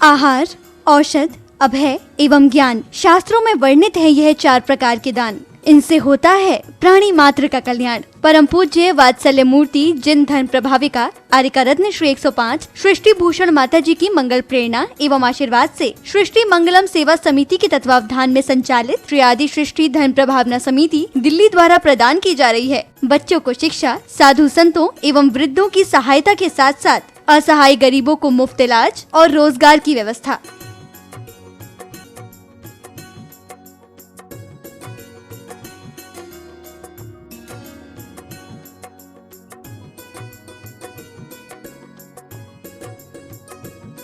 आहार, औषध, अभय एवं ज्ञान। शास्त्रों में वर्णित है यह 4 प्रकार के दान। इनसे होता है प्राणी मात्र का कल्याण। परम पूज्य वात्सल्य मूर्ति जिन धर्म प्रभाविका आर्यका रत्न श्री 105 सृष्टि भूषण माता जी की मंगल प्रेरणा एवं आशीर्वाद से सृष्टि मंगलम सेवा समिति के तत्वावधान में संचालित श्री आदि सृष्टि धर्म प्रभावना समिति दिल्ली द्वारा प्रदान की जा रही है। बच्चों को शिक्षा, साधु संतों एवं वृद्धों की सहायता के साथ साथ असहाय गरीबों को मुफ्त इलाज और रोजगार की व्यवस्था।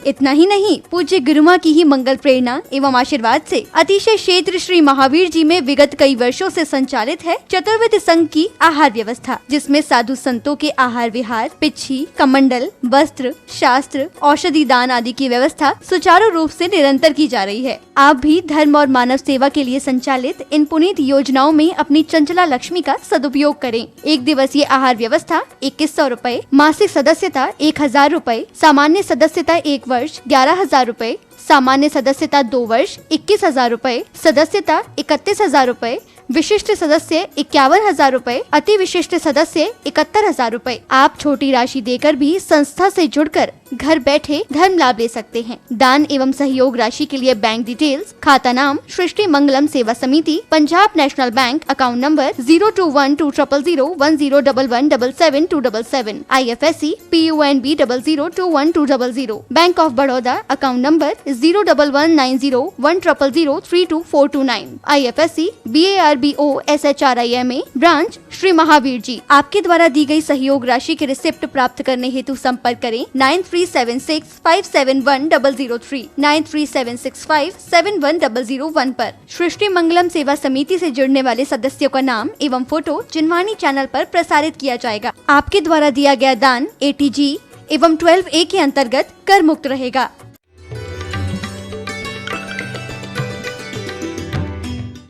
इतना ही नहीं, पूज्य गुरुमा की ही मंगल प्रेरणा एवं आशीर्वाद से अतिशय क्षेत्र श्री महावीर जी में विगत कई वर्षों से संचालित है चतुर्विध संघ की आहार व्यवस्था, जिसमें साधु संतों के आहार विहार, पिच्छी, कमंडल, वस्त्र, शास्त्र, औषधि दान आदि की व्यवस्था सुचारू रूप से निरंतर की जा रही है। आप भी धर्म और मानव सेवा के लिए संचालित इन पुनीत योजनाओं में अपनी चंचला लक्ष्मी का सदुपयोग करें। 1 दिवसीय आहार व्यवस्था 2100 रूपए, मासिक सदस्यता 1000 रूपए, सामान्य सदस्यता 1 वर्ष 11,000 रूपए, सामान्य सदस्यता 2 वर्ष 21,000 रूपए, सदस्यता 31,000 रूपए, विशिष्ट सदस्य 51,000 रूपए, अति विशिष्ट सदस्य 71,000 रूपए। आप छोटी राशि देकर भी संस्था से जुड़कर घर बैठे धर्म लाभ ले सकते हैं। दान एवं सहयोग राशि के लिए बैंक डिटेल्स, खाता नाम सृष्टि Mangalam Seva Samiti, Punjab national bank, account number 02120010117777, IFSC PUNB 00021200, bank of Baroda, account number 011901000324429, IFSC BARBO SHRIMA, branch Shri Mahavir ji. आपके द्वारा दी गई सहयोग राशि के रिसिप्ट प्राप्त करने हेतु संपर्क करें 9376571003, 9376571001 पर। सृष्टि मंगलम सेवा समिति से जुड़ने वाले सदस्यों का नाम एवं फोटो जिनवाणी चैनल पर प्रसारित किया जाएगा। आपके द्वारा दिया गया दान ATG एवं 12A के अंतर्गत कर मुक्त रहेगा।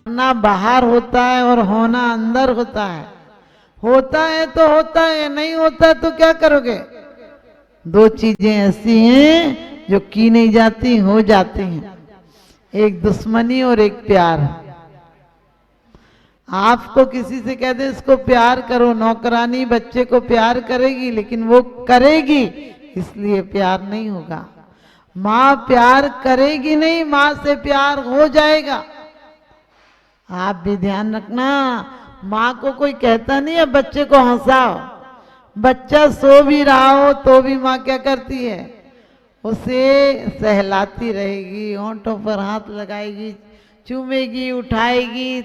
होना बाहर होता है और होना अंदर होता है। होता है तो होता है, नहीं होता तो क्या करोगे? 2 चीजें ऐसी हैं जो की नहीं जाती, हो जाती हैं। एक दुश्मनी और एक प्यार। आपको किसी से कह दे इसको प्यार करो, नौकरानी बच्चे को प्यार करेगी, लेकिन वो करेगी इसलिए प्यार नहीं होगा। माँ प्यार करेगी नहीं, माँ से प्यार हो जाएगा। आप भी ध्यान रखना, माँ को कोई कहता नहीं है बच्चे को हंसाओ। बच्चा सो भी रहा हो तो भी माँ क्या करती है? उसे सहलाती रहेगी, होंठों पर हाथ लगाएगी, चूमेगी, उठाएगी,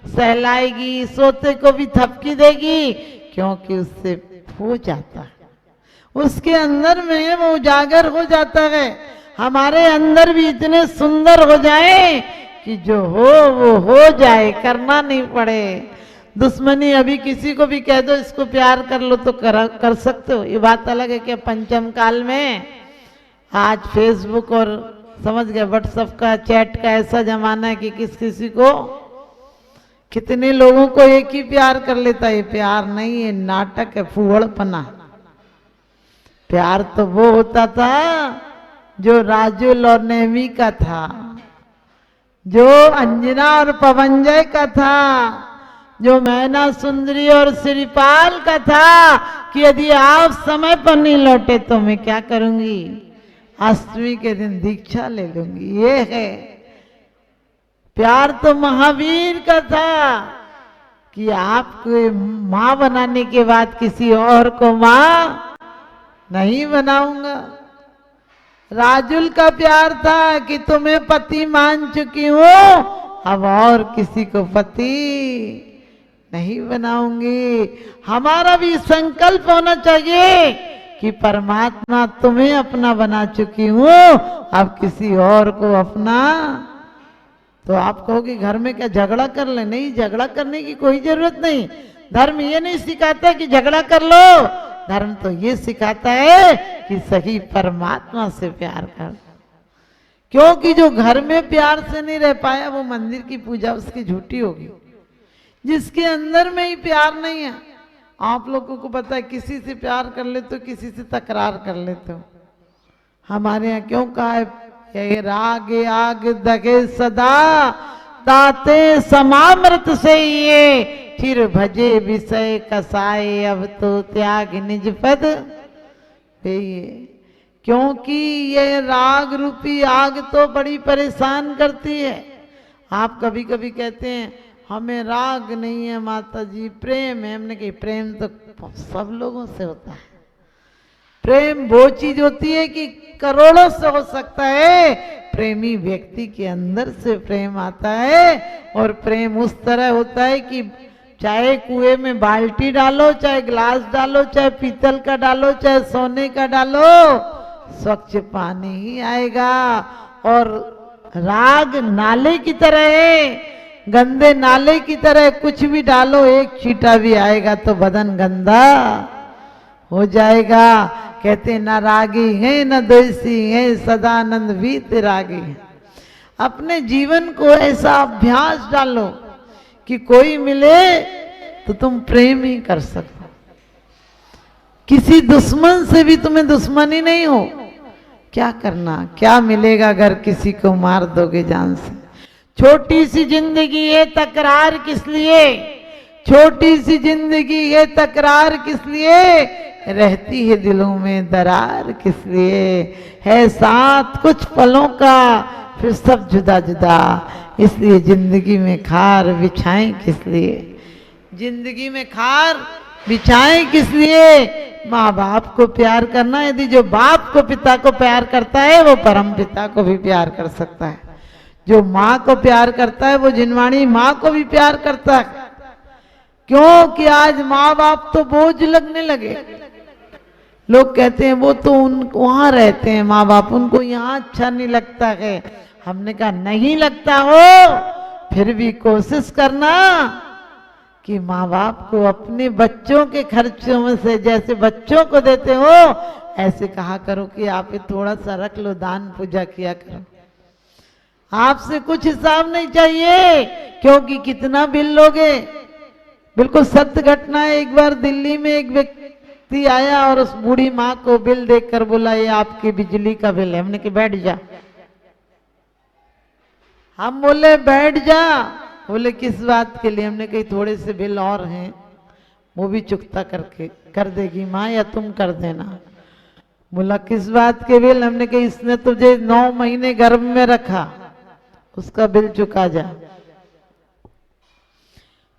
सहलाएगी, सोते को भी थपकी देगी, क्योंकि उससे हो जाता है, उसके अंदर में वो उजागर हो जाता है। हमारे अंदर भी इतने सुंदर हो जाए कि जो हो वो हो जाए, करना नहीं पड़े। दुश्मनी अभी किसी को भी कह दो इसको प्यार कर लो तो कर सकते हो। ये बात अलग है कि पंचम काल में आज फेसबुक और समझ गए व्हाट्सएप का, चैट का ऐसा जमाना है कि किसी को कितने लोगों को एक ही प्यार कर लेता है। ये प्यार नहीं है, नाटक है, फूहड़पना। प्यार तो वो होता था जो राजुल और नेमी का था, जो अंजना और पवंजय का था, जो मैना सुंदरी और श्रीपाल का था कि यदि आप समय पर नहीं लौटे तो मैं क्या करूंगी? अष्टमी के दिन दीक्षा ले लूंगी। ये है प्यार। तो महावीर का था कि आपको माँ बनाने के बाद किसी और को माँ नहीं बनाऊंगा। राजुल का प्यार था कि तुम्हें पति मान चुकी हूं, अब और किसी को पति नहीं बनाऊंगी। हमारा भी संकल्प होना चाहिए कि परमात्मा तुम्हें अपना बना चुकी हूं, अब किसी और को अपना। तो आप कहोगे घर में क्या झगड़ा कर ले? नहीं, झगड़ा करने की कोई जरूरत नहीं। धर्म ये नहीं सिखाता कि झगड़ा कर लो, धर्म तो ये सिखाता है कि सही परमात्मा से प्यार कर। क्योंकि जो घर में प्यार से नहीं रह पाया वो मंदिर की पूजा उसकी झूठी होगी। जिसके अंदर में ही प्यार नहीं है, आप लोगों को पता है किसी से प्यार कर लेते हो, किसी से तकरार कर लेते हो। हमारे यहाँ क्यों कहा है ये राग आग दगे सदा, ताते समामृत से ये, फिर भजे विषय कसाए, अब तो त्याग निज पद पेये। क्योंकि ये राग रूपी आग तो बड़ी परेशान करती है। आप कभी कभी कहते हैं हमें राग नहीं है माता जी, प्रेम है। हमने कही प्रेम तो सब लोगों से होता है। प्रेम वो चीज होती है कि करोड़ों से हो सकता है। प्रेमी व्यक्ति के अंदर से प्रेम आता है, और प्रेम उस तरह होता है कि चाहे कुएं में बाल्टी डालो, चाहे ग्लास डालो, चाहे पीतल का डालो, चाहे सोने का डालो, स्वच्छ पानी ही आएगा। और राग नाले की तरह है, गंदे नाले की तरह, कुछ भी डालो एक छींटा भी आएगा तो बदन गंदा हो जाएगा। कहते न रागी है न द्वेषी है, सदानंद वीत रागी है। अपने जीवन को ऐसा अभ्यास डालो कि कोई मिले तो तुम प्रेम ही कर सको। किसी दुश्मन से भी तुम्हें दुश्मनी नहीं हो। क्या करना, क्या मिलेगा अगर किसी को मार दोगे जान से। छोटी सी जिंदगी ये तकरार किस लिए, छोटी सी जिंदगी ये तकरार किस लिए, रहती है दिलों में दरार किस लिए। है साथ कुछ पलों का, फिर सब जुदा जुदा, इसलिए जिंदगी में खार बिछाएं किस लिए, जिंदगी में खार बिछाएं किस लिए। माँ बाप को प्यार करना, यदि जो बाप को पिता को प्यार करता है वो परम पिता को भी प्यार कर सकता है। जो माँ को प्यार करता है वो जिनवाणी माँ को भी प्यार करता है। क्योंकि आज माँ बाप तो बोझ लगने लगे। लोग कहते हैं वो तो वहां रहते हैं माँ बाप, उनको यहाँ अच्छा नहीं लगता है। हमने कहा नहीं लगता हो फिर भी कोशिश करना कि माँ बाप को अपने बच्चों के खर्चों में से जैसे बच्चों को देते हो ऐसे कहा करो कि आप ये थोड़ा सा रख लो, दान पूजा किया करो। आपसे कुछ हिसाब नहीं चाहिए, क्योंकि कितना बिल लोगे। बिल्कुल सत्य घटना है। एक बार दिल्ली में एक व्यक्ति आया और उस बूढ़ी माँ को बिल देखकर बोला ये आपकी बिजली का बिल है। हमने कहा बैठ जा। हम बोले बैठ जा। बोले किस बात के लिए। हमने कही थोड़े से बिल और हैं, वो भी चुकता करके कर देगी माँ या तुम कर देना। बोला किस बात के बिल। हमने कही इसने तुझे 9 महीने गर्भ में रखा, उसका बिल चुका जा।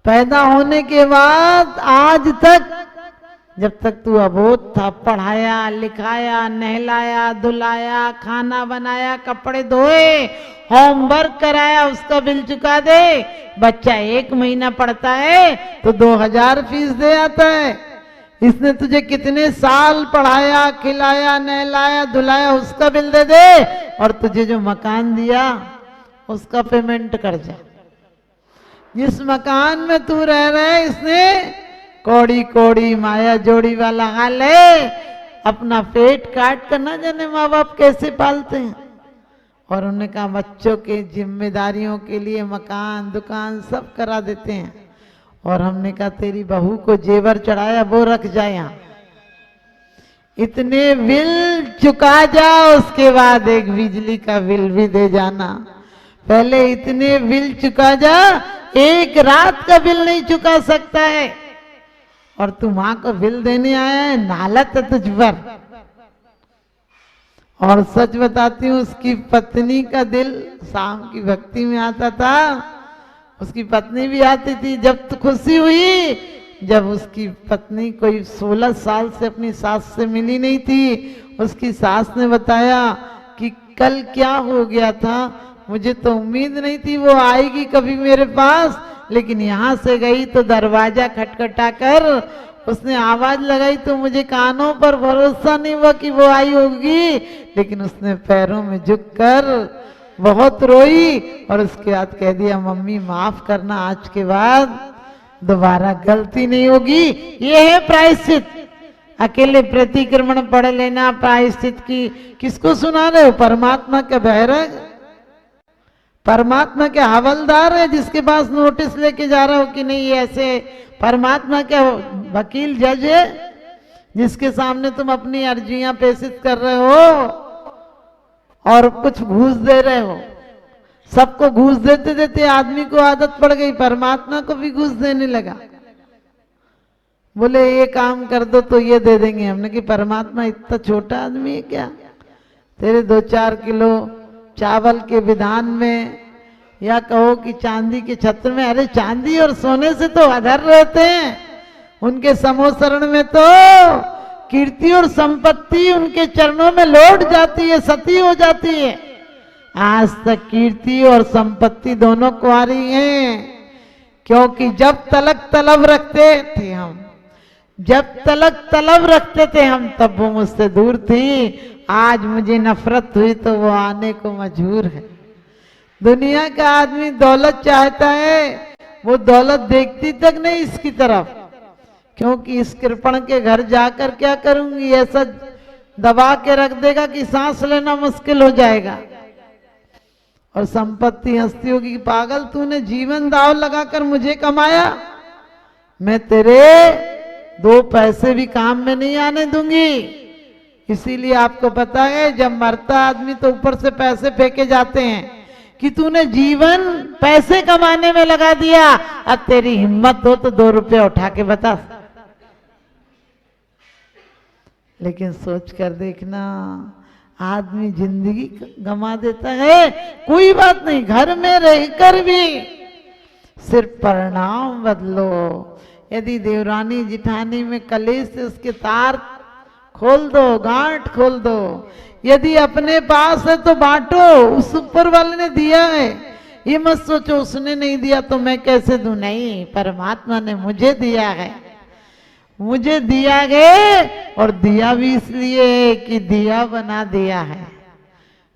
पैदा होने के बाद आज तक जब तक तू अबोध था, पढ़ाया लिखाया, नहलाया धुलाया, खाना बनाया, कपड़े धोए, होमवर्क कराया, उसका बिल चुका दे। बच्चा 1 महीना पढ़ता है तो 2000 फीस दे आता है। इसने तुझे कितने साल पढ़ाया खिलाया नहलाया धुलाया, उसका बिल दे दे। और तुझे जो मकान दिया उसका पेमेंट कर जा। जिस मकान में तू रह रहा है इसने कौड़ी कौड़ी माया जोड़ी वाला हाल है। अपना पेट काट कर ना जाने माँ बाप कैसे पालते हैं। और उन्होंने कहा बच्चों के जिम्मेदारियों के लिए मकान दुकान सब करा देते हैं। और हमने कहा तेरी बहू को जेवर चढ़ाया वो रख जाए यहाँ, इतने बिल चुका जा, उसके बाद एक बिजली का बिल भी दे जाना। पहले इतने बिल चुका जा, एक रात का बिल नहीं चुका सकता है। और तू माँ को बिल देने आया है, नालत है तुझ पर। और सच बताती हूँ उसकी पत्नी का दिल शाम की भक्ति में आता था। उसकी पत्नी भी आती थी। जब तो खुशी हुई जब उसकी पत्नी कोई 16 साल से अपनी सास से मिली नहीं थी। उसकी सास ने बताया कि कल क्या हो गया था, मुझे तो उम्मीद नहीं थी वो आएगी कभी मेरे पास, लेकिन यहाँ से गई तो दरवाजा खटखटा कर उसने आवाज लगाई तो मुझे कानों पर भरोसा नहीं हुआ कि वो आई होगी। लेकिन उसने पैरों में झुककर बहुत रोई और उसके बाद कह दिया मम्मी माफ करना, आज के बाद दोबारा गलती नहीं होगी। ये है प्रायश्चित। अकेले प्रतिक्रमण पढ़ लेना प्रायश्चित की किसको सुना रहे हो? परमात्मा के बहरग, परमात्मा के हवलदार है जिसके पास नोटिस लेके जा रहे हो कि नहीं ये ऐसे। परमात्मा के वकील जज है जिसके सामने तुम अपनी अर्जियां पेशित कर रहे हो। और कुछ घूस दे रहे हो। सबको घूस देते देते आदमी को आदत पड़ गई, परमात्मा को भी घूस देने लगा। बोले ये काम कर दो तो ये दे देंगे। हमने कि परमात्मा इतना छोटा आदमी है क्या? तेरे 2-4 किलो चावल के विधान में, या कहो कि चांदी के छत्र में, अरे चांदी और सोने से तो अधर रहते हैं, उनके समोसरण में तो कीर्ति और संपत्ति उनके चरणों में लौट जाती है, सती हो जाती है। आज तक कीर्ति और संपत्ति दोनों कुंवारी हैं, क्योंकि जब तलक तलब रखते थे हम, जब तलक तलब रखते थे हम, तब वो मुझसे दूर थी। आज मुझे नफरत हुई तो वो आने को मजबूर है। दुनिया का आदमी दौलत चाहता है, वो दौलत देखती तक नहीं इसकी तरफ, क्योंकि इस कृपण के घर जाकर क्या करूंगी, ऐसा दबा के रख देगा कि सांस लेना मुश्किल हो जाएगा। और संपत्ति हंसती होगी, पागल तूने जीवन दांव लगाकर मुझे कमाया, मैं तेरे 2 पैसे भी काम में नहीं आने दूंगी। इसीलिए आपको पता है, जब मरता आदमी तो ऊपर से पैसे फेंके जाते हैं कि तूने जीवन पैसे कमाने में लगा दिया, अब तेरी हिम्मत हो तो 2 रुपये उठा के बता। लेकिन सोच कर देखना, आदमी जिंदगी गंवा देता है, कोई बात नहीं, घर में रहकर भी सिर्फ परिणाम बदलो। यदि देवरानी जिठानी में कलेश से उसके तार खोल दो, गांठ खोल दो। यदि अपने पास है तो बांटो, उस ऊपर वाले ने दिया है, ये मत सोचो उसने नहीं दिया तो मैं कैसे दूं। नहीं, परमात्मा ने मुझे दिया है, मुझे दिया है, और दिया भी इसलिए कि दिया बना दिया है।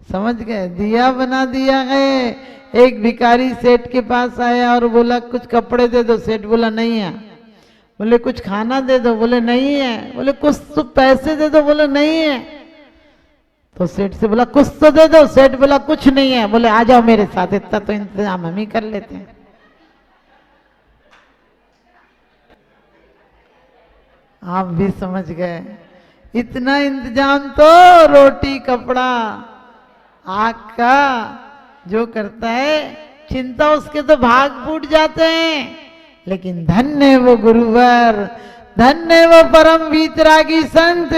समझ गए? दिया बना दिया है। एक भिखारी सेठ के पास आया और बोला कुछ कपड़े दे दो। सेठ बोला नहीं है। बोले कुछ खाना दे दो। बोले नहीं है। बोले कुछ तो पैसे दे दो। बोले नहीं है। तो सेठ से बोला कुछ तो दे दो। सेठ बोला कुछ नहीं है। बोले आ जाओ मेरे साथ, इतना तो इंतजाम हम ही कर लेते हैं। आप भी समझ गए, इतना इंतजाम तो रोटी कपड़ा आग का जो करता है, चिंता उसके तो भाग फूट जाते हैं। लेकिन धन्य है वो गुरुवर, धन्य है वो परम वीतरागी संत,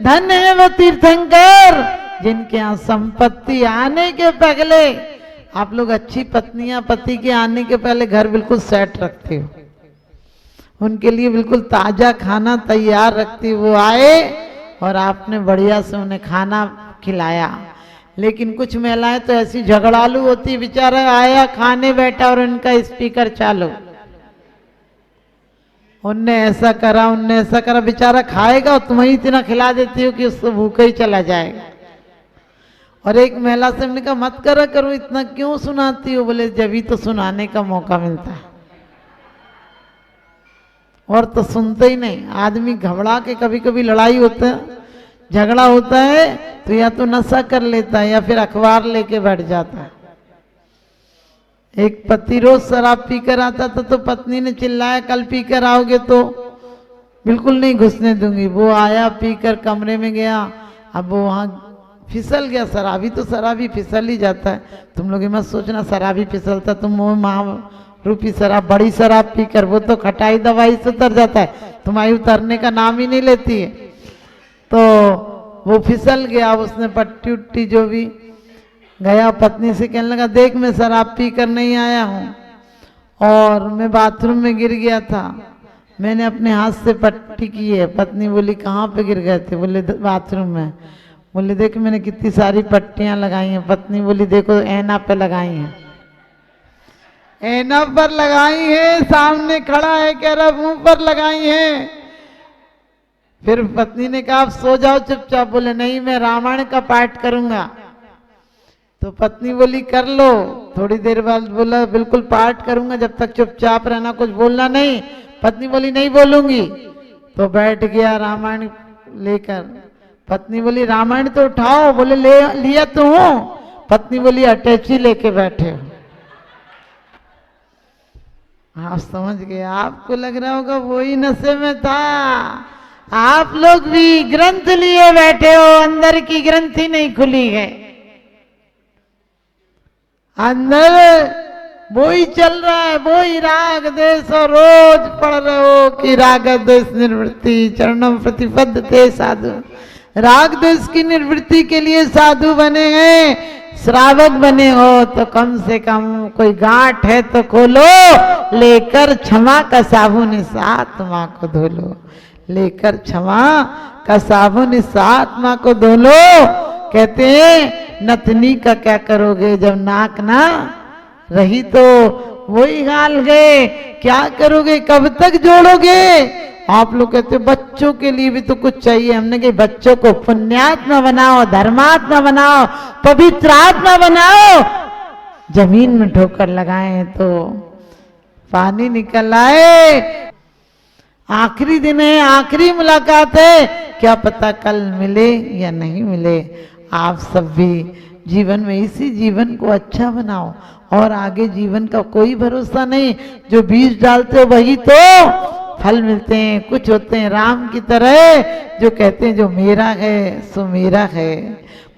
धन्य है वो तीर्थंकर, जिनके यहाँ संपत्ति आने के पहले आप लोग अच्छी पत्नियां पति के आने के पहले घर बिल्कुल सेट रखते हो, उनके लिए बिल्कुल ताजा खाना तैयार रखती। वो आए और आपने बढ़िया से उन्हें खाना खिलाया। लेकिन कुछ महिलाएं तो ऐसी झगड़ालू होती, बेचारा आया खाने बैठा और उनका स्पीकर चालू, उनने ऐसा करा उनने ऐसा करा, बेचारा खाएगा और तुम्हें इतना खिला देती हो कि उसको भूखा ही चला जाएगा। और एक महिला से हमने कहा मत करा करो, इतना क्यों सुनाती हो? बोले जब ही तो सुनाने का मौका मिलता है, और तो सुनते ही नहीं। आदमी घबरा के, कभी कभी लड़ाई होता है, झगड़ा होता है तो या तो नशा कर लेता है या फिर अखबार लेके बैठ जाता है। एक पति रोज शराब पीकर आता था तो पत्नी ने चिल्लाया कल पीकर आओगे तो बिल्कुल नहीं घुसने दूंगी। वो आया पीकर कमरे में गया, अब वो वहां फिसल गया। शराबी तो शराबी फिसल ही जाता है, तुम लोग मत सोचना शराबी फिसलता, तुम रूपी शराब बड़ी शराब पीकर वो तो खटाई दवाई से उतर जाता है, तुम्हारी उतरने का नाम ही नहीं लेती है। तो वो फिसल गया, उसने पट्टी उट्टी जो भी गया, पत्नी से कहने लगा देख मैं शराब पी कर नहीं आया हूँ और मैं बाथरूम में गिर गया था, मैंने अपने हाथ से पट्टी की है। पत्नी बोली कहाँ पे गिर गए थे? बोले बाथरूम में। बोले देख मैंने कितनी सारी पट्टियां लगाई हैं। पत्नी बोली देखो ऐना पे लगाई हैं, ऐना पर लगाई है, सामने खड़ा है कह रहा मुंह पर लगाई है। फिर पत्नी ने कहा आप सो जाओ चुपचाप। बोले नहीं मैं रामायण का पाठ करूंगा। तो पत्नी बोली कर लो। थोड़ी देर बाद बोला बिल्कुल पाठ करूंगा, जब तक चुपचाप रहना, कुछ बोलना नहीं। पत्नी बोली नहीं बोलूंगी। तो बैठ गया रामायण लेकर। पत्नी बोली रामायण तो उठाओ। बोले ले लिया तो हूं। पत्नी बोली अटैची लेके बैठे हो। आप समझ गए, आपको लग रहा होगा वही नशे में था। आप लोग भी ग्रंथ लिए बैठे हो, अंदर की ग्रंथि नहीं खुली है। अंदर वो ही चल रहा है, वो ही राग देश, और रोज पढ़ रहे हो कि राग देश निर्वृत्ति चरणम प्रतिपद्ध थे साधु। राग देश की निर्वृत्ति के लिए साधु बने हैं, श्रावक बने हो तो कम से कम कोई गांठ है तो खोलो, लेकर क्षमा का साबुन इस आत्मा को धो लो, लेकर क्षमा का साबुन इस आत्मा को धो लो। कहते हैं नथनी का क्या करोगे जब नाक ना रही तो वही गाल गए, क्या करोगे, कब तक जोड़ोगे। आप लोग कहते हो बच्चों के लिए भी तो कुछ चाहिए, हमने कहा बच्चों को पुण्यात्मा बनाओ, धर्मात्मा बनाओ, पवित्र आत्मा बनाओ। जमीन में ठोकर लगाए तो पानी निकल आए। आखिरी दिन है, आखिरी मुलाकात है, क्या पता कल मिले या नहीं मिले। आप सब भी जीवन में इसी जीवन को अच्छा बनाओ, और आगे जीवन का कोई भरोसा नहीं, जो बीज डालते हो वही तो फल मिलते हैं। कुछ होते हैं राम की तरह जो कहते हैं जो मेरा है सो मेरा है,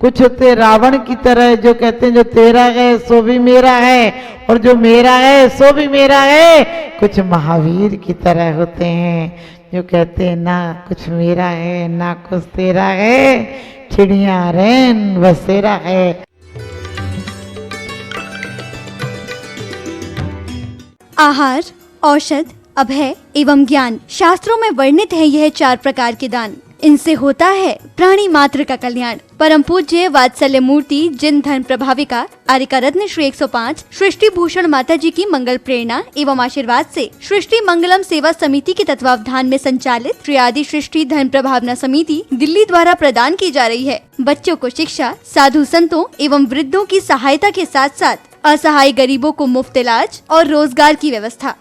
कुछ होते हैं रावण की तरह जो कहते हैं जो तेरा है सो भी मेरा है, और जो मेरा है सो भी मेरा है। कुछ महावीर की तरह होते हैं जो कहते हैं ना कुछ मेरा है ना कुछ तेरा है, चिड़िया रैन बसेरा है। आहार, औषध, अभय एवं ज्ञान शास्त्रों में वर्णित है यह 4 प्रकार के दान। इनसे होता है प्राणी मात्र का कल्याण। परम पूज्य वात्सल्य मूर्ति जिन धर्म प्रभाविका आर्यका रत्न श्री 105 सृष्टि भूषण माता जी की मंगल प्रेरणा एवं आशीर्वाद से सृष्टि मंगलम सेवा समिति के तत्वावधान में संचालित श्री आदि सृष्टि धर्म प्रभावना समिति दिल्ली द्वारा प्रदान की जा रही है। बच्चों को शिक्षा, साधु संतों एवं वृद्धों की सहायता के साथ साथ असहाय गरीबों को मुफ्त इलाज और रोजगार की व्यवस्था।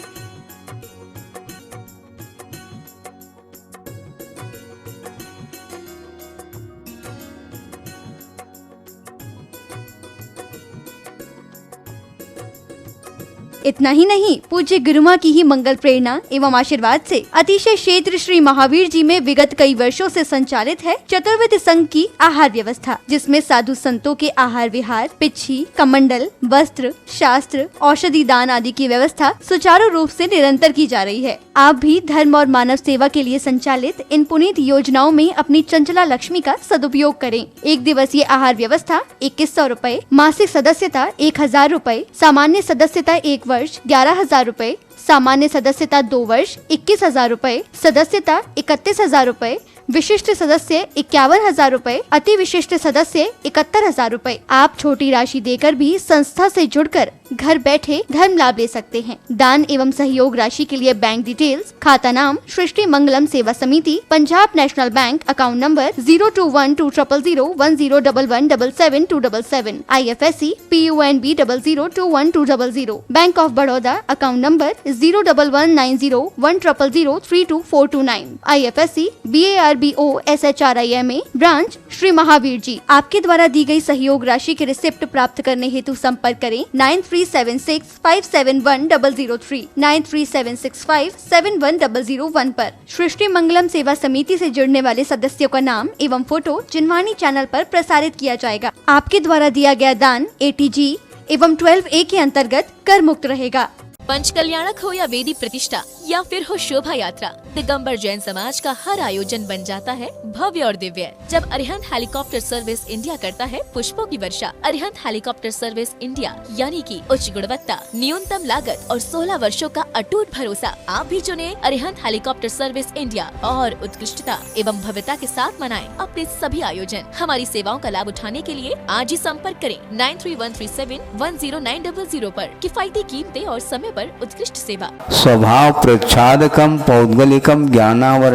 इतना ही नहीं, पूज्य गुरुमा की ही मंगल प्रेरणा एवं आशीर्वाद से अतिशय क्षेत्र श्री महावीर जी में विगत कई वर्षों से संचालित है चतुर्विध संघ की आहार व्यवस्था, जिसमें साधु संतों के आहार विहार, पिच्छी, कमंडल, वस्त्र, शास्त्र, औषधि दान आदि की व्यवस्था सुचारू रूप से निरंतर की जा रही है। आप भी धर्म और मानव सेवा के लिए संचालित इन पुनीत योजनाओं में अपनी चंचला लक्ष्मी का सदुपयोग करें। 1 दिवसीय आहार व्यवस्था 2100 रूपए, मासिक सदस्यता 1000 रूपए, सामान्य सदस्यता 1 वर्ष 11,000 रूपए, सामान्य सदस्यता 2 वर्ष 21,000 रूपए, सदस्यता 31,000 रूपए, विशिष्ट सदस्य 51,000 रूपए, अति विशिष्ट सदस्य 71,000 रूपए। आप छोटी राशि देकर भी संस्था से जुड़कर घर बैठे धर्म लाभ ले सकते हैं। दान एवं सहयोग राशि के लिए बैंक डिटेल्स, खाता नाम सृष्टि Mangalam Seva Samiti, Punjab national bank, account number 021200101177 IFSC PUNB 002120, bank of Baroda, account number 019010003249 IFSC BARBO SHRIMA, branch Shri Mahavir ji. आपके द्वारा दी गई सहयोग राशि के रिसिप्ट प्राप्त करने हेतु संपर्क करें 9376571003 9376571001 पर। सृष्टि मंगलम सेवा समिति से जुड़ने वाले सदस्यों का नाम एवं फोटो जिनवाणी चैनल पर प्रसारित किया जाएगा। आपके द्वारा दिया गया दान ATG एवं 12A के अंतर्गत कर मुक्त रहेगा। पंचकल्याणक हो या वेदी प्रतिष्ठा या फिर हो शोभा यात्रा, दिगंबर जैन समाज का हर आयोजन बन जाता है भव्य और दिव्य जब अरिहंत हेलीकॉप्टर सर्विस इंडिया करता है पुष्पों की वर्षा। अरिहंत हेलीकॉप्टर सर्विस इंडिया यानी कि उच्च गुणवत्ता, न्यूनतम लागत और 16 वर्षों का अटूट भरोसा। आप भी चुने अरिहंत हेलीकॉप्टर सर्विस इंडिया और उत्कृष्टता एवं भव्यता के साथ मनाएं अपने सभी आयोजन। हमारी सेवाओं का लाभ उठाने के लिए आज ही संपर्क करें 9313710900 पर। किफायती कीमतें और समय पर उत्कृष्ट सेवा। स्वभाव प्रच्छादकम पौद्गलिकम ज्ञानावर